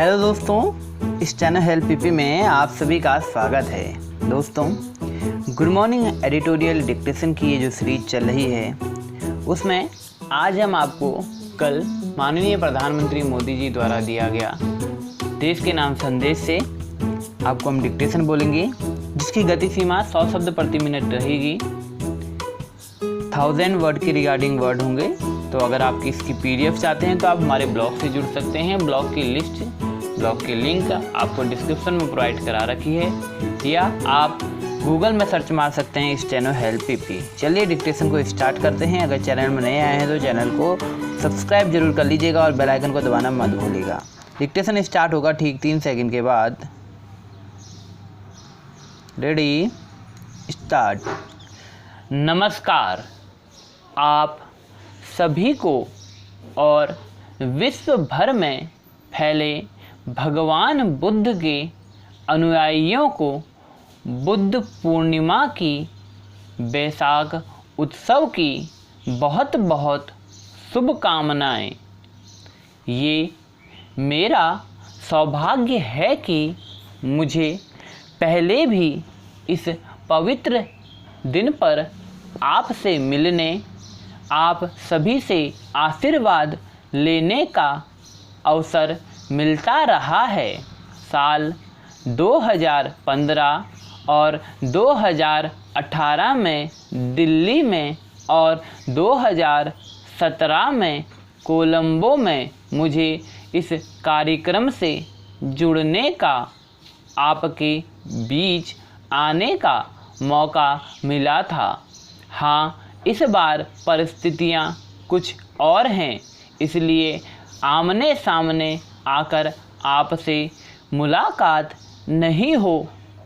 Hello दोस्तों, इस channel help PP में आप सभी का स्वागत है। दोस्तों, गुड मॉर्निंग एडिटोरियल डिक्टेशन की ये जो सीरीज चल रही है उसमें आज हम आपको कल माननीय प्रधानमंत्री मोदी जी द्वारा दिया गया देश के नाम संदेश से आपको हम डिक्टेशन बोलेंगे, जिसकी गति सीमा 100 शब्द प्रति मिनट रहेगी। 1000 वर्ड के रिगार्डिंग वर्ड होंगे। तो अगर आप इसकी PDF चाहते हैं तो आप हमारे ब्लॉग से जुड़ सकते हैं। ब्लॉग की लिस्ट, ब्लॉग की लिंक आपको डिस्क्रिप्शन में प्रोवाइड करा रखी है, या आप गूगल में सर्च मार सकते हैं इस चैनल हेल्प पीपी। चलिए डिक्टेशन को स्टार्ट करते हैं। अगर चैनल में नए आए हैं तो चैनल को सब्सक्राइब जरूर कर लीजिएगा और बेल आइकन को दबाना मत भूलिएगा। डिक्टेशन स्टार्ट होगा ठीक 3 सेकंड के बाद। Ready, start. नमस्कार आप सभी को और विश्व भर में फैले भगवान बुद्ध के अनुयायियों को बुद्ध पूर्णिमा की बैसाख उत्सव की बहुत बहुत शुभकामनाएं। ये मेरा सौभाग्य है कि मुझे पहले भी इस पवित्र दिन पर आपसे मिलने, आप सभी से आशीर्वाद लेने का अवसर मिलता रहा है। साल 2015 और 2018 में दिल्ली में और 2017 में कोलंबो में मुझे इस कार्यक्रम से जुड़ने का, आपके बीच आने का मौका मिला था। हाँ, इस बार परिस्थितियाँ कुछ और हैं, इसलिए आमने सामने आकर आपसे मुलाकात नहीं हो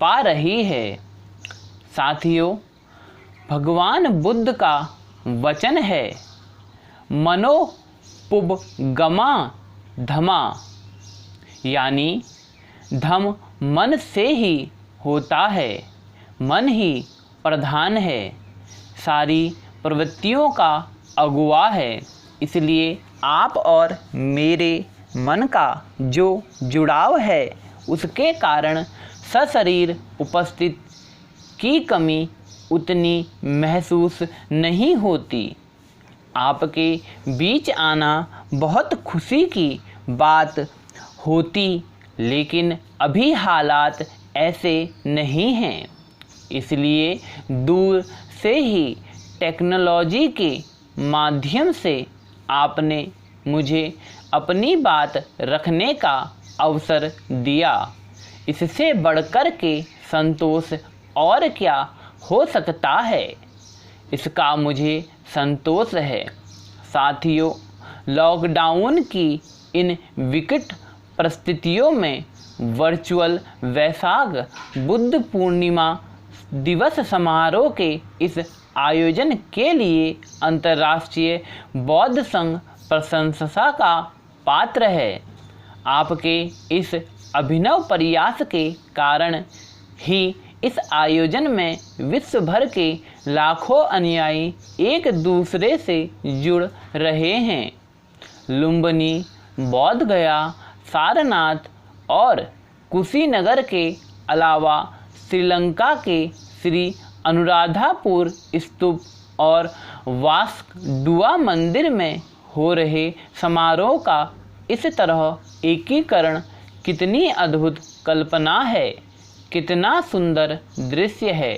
पा रही है। साथियों, भगवान बुद्ध का वचन है, मनो पुब्गमा धमा, यानी धम मन से ही होता है, मन ही प्रधान है, सारी प्रवृत्तियों का अगुवा है। इसलिए आप और मेरे मन का जो जुड़ाव है उसके कारण सशरीर उपस्थित की कमी उतनी महसूस नहीं होती। आपके बीच आना बहुत खुशी की बात होती, लेकिन अभी हालात ऐसे नहीं हैं। इसलिए दूर से ही टेक्नोलॉजी के माध्यम से आपने मुझे अपनी बात रखने का अवसर दिया। इससे बढ़कर के संतोष और क्या हो सकता है। इसका मुझे संतोष है। साथियों, लॉकडाउन की इन विकट परिस्थितियों में वर्चुअल वैशाख बुद्ध पूर्णिमा दिवस समारोह के इस आयोजन के लिए अंतर्राष्ट्रीय बौद्ध संघ प्रशंसा का पात्र है। आपके इस अभिनव प्रयास के कारण ही इस आयोजन में विश्व भर के लाखों अनुयायी एक दूसरे से जुड़ रहे हैं। लुम्बिनी, बोध गया, सारनाथ और कुशीनगर के अलावा श्रीलंका के श्री अनुराधापुर स्तूप और वास्कडुआ मंदिर में हो रहे समारोह का इस तरह एकीकरण कितनी अद्भुत कल्पना है, कितना सुंदर दृश्य है।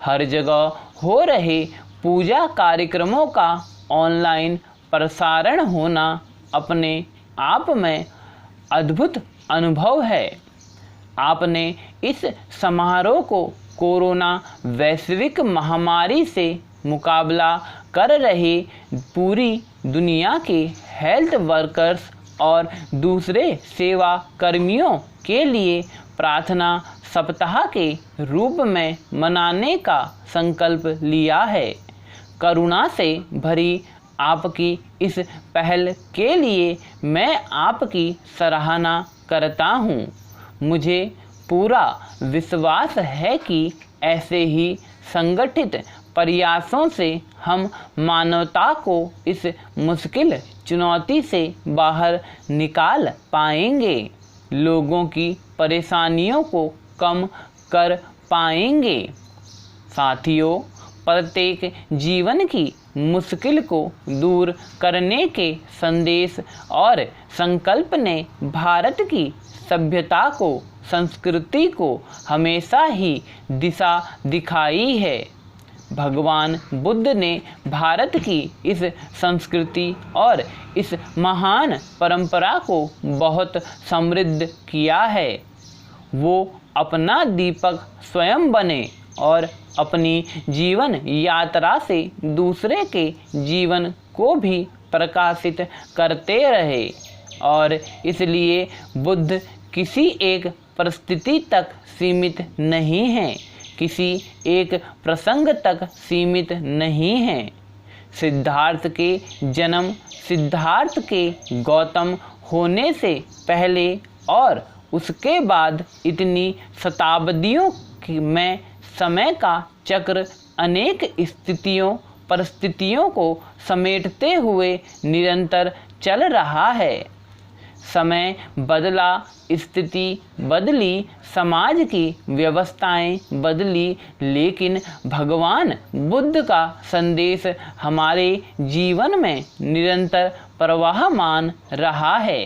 हर जगह हो रहे पूजा कार्यक्रमों का ऑनलाइन प्रसारण होना अपने आप में अद्भुत अनुभव है। आपने इस समारोह को कोरोना वैश्विक महामारी से मुकाबला कर रहे पूरी दुनिया के हेल्थ वर्कर्स और दूसरे सेवा कर्मियों के लिए प्रार्थना सप्ताह के रूप में मनाने का संकल्प लिया है। करुणा से भरी आपकी इस पहल के लिए मैं आपकी सराहना करता हूँ। मुझे पूरा विश्वास है कि ऐसे ही संगठित प्रयासों से हम मानवता को इस मुश्किल चुनौती से बाहर निकाल पाएंगे। लोगों की परेशानियों को कम कर पाएंगे। साथियों, प्रत्येक जीवन की मुश्किल को दूर करने के संदेश और संकल्प ने भारत की सभ्यता को, संस्कृति को हमेशा ही दिशा दिखाई है। भगवान बुद्ध ने भारत की इस संस्कृति और इस महान परंपरा को बहुत समृद्ध किया है। वो अपना दीपक स्वयं बने और अपनी जीवन यात्रा से दूसरे के जीवन को भी प्रकाशित करते रहे, और इसलिए बुद्ध किसी एक परिस्थिति तक सीमित नहीं हैं, किसी एक प्रसंग तक सीमित नहीं हैं। सिद्धार्थ के जन्म सिद्धार्थ के गौतम होने से पहले और उसके बाद इतनी शताब्दियों में समय का चक्र अनेक स्थितियों परिस्थितियों को समेटते हुए निरंतर चल रहा है। समय बदला, स्थिति बदली, समाज की व्यवस्थाएं बदली, लेकिन भगवान बुद्ध का संदेश हमारे जीवन में निरंतर प्रवाहमान रहा है।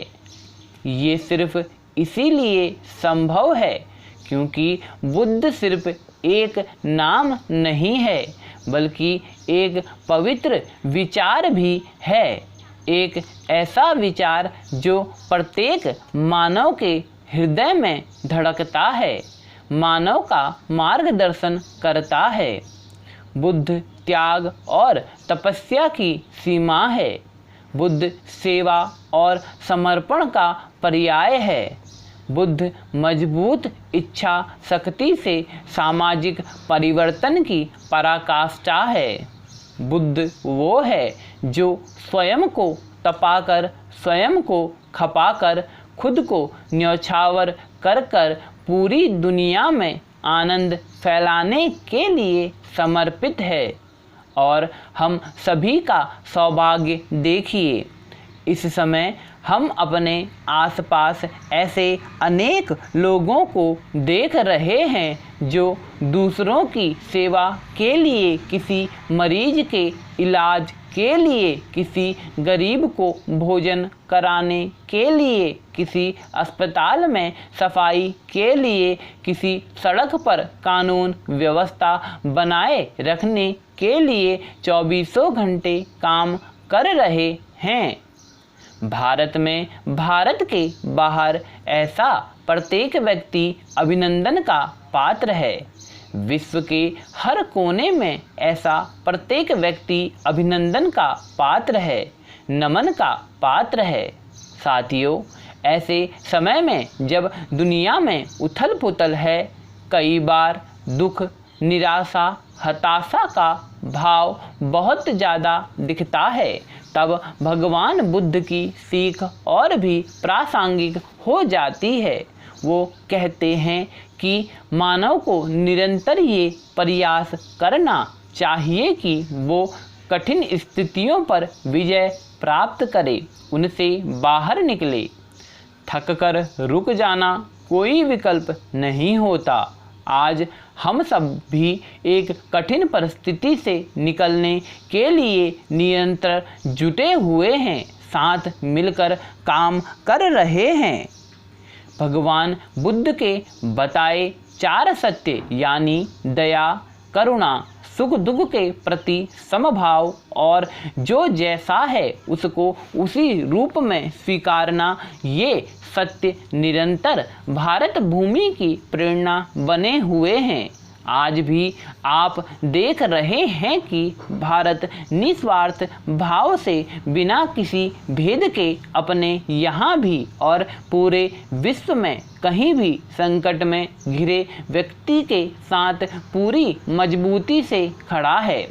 ये सिर्फ इसीलिए संभव है क्योंकि बुद्ध सिर्फ एक नाम नहीं है, बल्कि एक पवित्र विचार भी है। एक ऐसा विचार जो प्रत्येक मानव के हृदय में धड़कता है, मानव का मार्गदर्शन करता है। बुद्ध त्याग और तपस्या की सीमा है। बुद्ध सेवा और समर्पण का पर्याय है। बुद्ध मजबूत इच्छा शक्ति से सामाजिक परिवर्तन की पराकाष्ठा है। बुद्ध वो है जो स्वयं को तपाकर, स्वयं को खपाकर, खुद को न्यौछावर कर कर पूरी दुनिया में आनंद फैलाने के लिए समर्पित है। और हम सभी का सौभाग्य देखिए, इस समय हम अपने आसपास ऐसे अनेक लोगों को देख रहे हैं जो दूसरों की सेवा के लिए, किसी मरीज के इलाज के लिए, किसी गरीब को भोजन कराने के लिए, किसी अस्पताल में सफाई के लिए, किसी सड़क पर कानून व्यवस्था बनाए रखने के लिए 24 घंटे काम कर रहे हैं। भारत में, भारत के बाहर ऐसा प्रत्येक व्यक्ति अभिनंदन का पात्र है। विश्व के हर कोने में ऐसा प्रत्येक व्यक्ति अभिनंदन का पात्र है, नमन का पात्र है। साथियों, ऐसे समय में जब दुनिया में उथल पुथल है, कई बार दुख, निराशा, हताशा का भाव बहुत ज़्यादा दिखता है, तब भगवान बुद्ध की सीख और भी प्रासंगिक हो जाती है। वो कहते हैं कि मानव को निरंतर ये प्रयास करना चाहिए कि वो कठिन स्थितियों पर विजय प्राप्त करे, उनसे बाहर निकले। थक कर रुक जाना कोई विकल्प नहीं होता। आज हम सब भी एक कठिन परिस्थिति से निकलने के लिए निरंतर जुटे हुए हैं, साथ मिलकर काम कर रहे हैं। भगवान बुद्ध के बताए 4 सत्य यानी दया, करुणा, सुख दुख के प्रति समभाव और जो जैसा है उसको उसी रूप में स्वीकारना, ये सत्य निरंतर भारत भूमि की प्रेरणा बने हुए हैं। आज भी आप देख रहे हैं कि भारत निस्वार्थ भाव से बिना किसी भेद के अपने यहाँ भी और पूरे विश्व में कहीं भी संकट में घिरे व्यक्ति के साथ पूरी मजबूती से खड़ा है।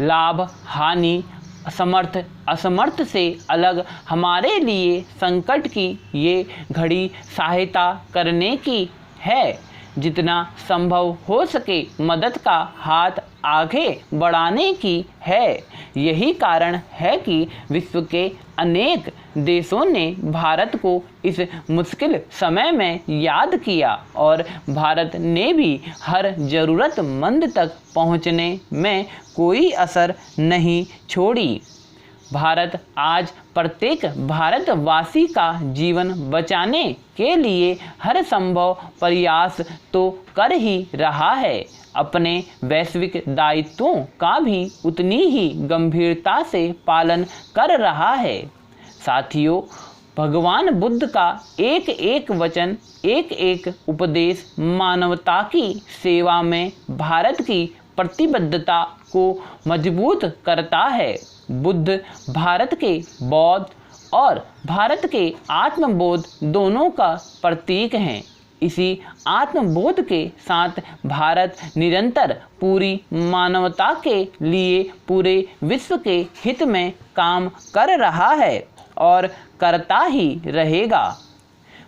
लाभ हानि, समर्थ असमर्थ से अलग हमारे लिए संकट की ये घड़ी सहायता करने की है। जितना संभव हो सके मदद का हाथ आगे बढ़ाने की है। यही कारण है कि विश्व के अनेक देशों ने भारत को इस मुश्किल समय में याद किया और भारत ने भी हर ज़रूरतमंद तक पहुंचने में कोई असर नहीं छोड़ी। भारत आज प्रत्येक भारतवासी का जीवन बचाने के लिए हर संभव प्रयास तो कर ही रहा है। अपने वैश्विक दायित्वों का भी उतनी ही गंभीरता से पालन कर रहा है। साथियों, भगवान बुद्ध का एक एक वचन, एक एक उपदेश मानवता की सेवा में भारत की प्रतिबद्धता को मजबूत करता है। बुद्ध भारत के बौद्ध और भारत के आत्मबोध दोनों का प्रतीक हैं। इसी आत्मबोध के साथ भारत निरंतर पूरी मानवता के लिए पूरे विश्व के हित में काम कर रहा है और करता ही रहेगा।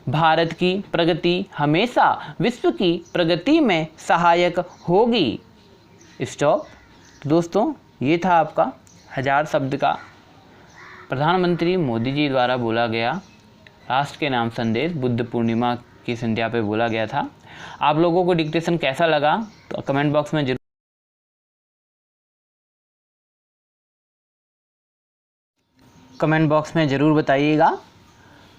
भारत की प्रगति हमेशा विश्व की प्रगति में सहायक होगी। स्टॉप। दोस्तों, ये था आपका 1000 शब्द का प्रधानमंत्री मोदी जी द्वारा बोला गया राष्ट्र के नाम संदेश, बुद्ध पूर्णिमा की संध्या पे बोला गया था। आप लोगों को डिक्टेशन कैसा लगा तो कमेंट बॉक्स में ज़रूर बताइएगा।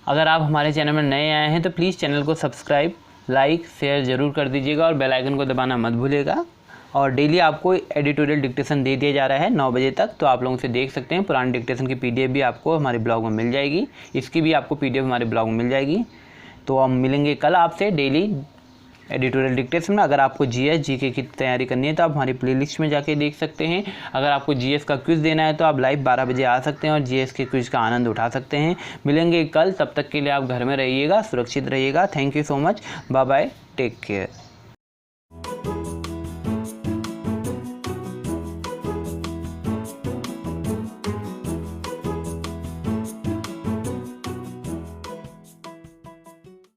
अगर आप हमारे चैनल में नए आए हैं तो प्लीज़ चैनल को सब्सक्राइब, लाइक, शेयर ज़रूर कर दीजिएगा और बेल आइकन को दबाना मत भूलिएगा। और डेली आपको एडिटोरियल डिक्टेशन दे दिया जा रहा है 9 बजे तक, तो आप लोग उसे देख सकते हैं। पुरानी डिक्टेशन की पीडीएफ भी आपको हमारे ब्लॉग में मिल जाएगी, इसकी भी आपको पीडीएफ हमारे ब्लॉग में मिल जाएगी। तो हम मिलेंगे कल आपसे डेली एडिटोरियल डिक्टेशन में। अगर आपको जीएस जीके की तैयारी करनी है तो आप हमारी प्लेलिस्ट में जाके देख सकते हैं। अगर आपको जीएस का क्विज़ देना है तो आप लाइव 12 बजे आ सकते हैं और जीएस के क्विज़ का आनंद उठा सकते हैं। मिलेंगे कल, तब तक के लिए आप घर में रहिएगा, सुरक्षित रहिएगा। Thank you so much, bye bye, take care.